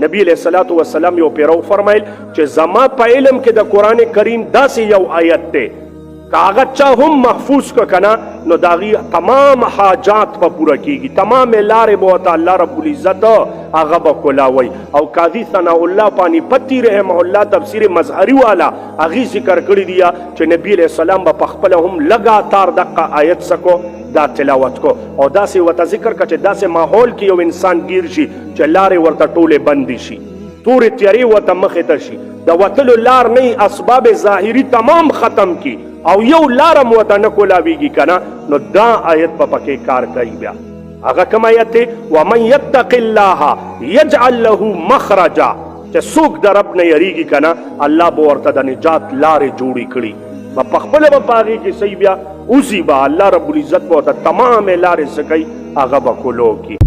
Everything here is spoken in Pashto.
نبی علیہ الصلوۃ والسلام یو پیرو فرمایل چې زما په علم کې د قران کریم داسې یو آیت ته کاغذ چا هم محفوظ کو کنا نو داغي تمام حاجات په پورا کیږي، تمام لارې به ته الله رب العزت هغه به کولاوي. او قاضی ثنا الله پانی پتی رحم الله تفسیر مظهری والا هغه ذکر کړی دی چې نبی علیہ السلام په خپل هم لگاتار دغه آیت سکو دا تلاوت کو او داسې وته ذکر کړه چې داسې ماحول کې یو انسان گیر شي چې لارې ورته ټوله بندي شي، تورې تیارې ورته مخې ته شي، د وتلو لار نه اسباب ظاهری تمام ختم کی او یو لارم ورته نه کولاویږي کنه نو دا آیت په پکې کار کوي. بیا هغه کوم آیت دی ومن یتق الله یجعل له مخرجا چې څوک د رب نه یریږي کنه الله به ورته د نجات لارې جوړې کړي په خپل به پاغي کې صحیح بیا اوسی با الله رب العزت به تمام لارې سکی هغه به کولو کی.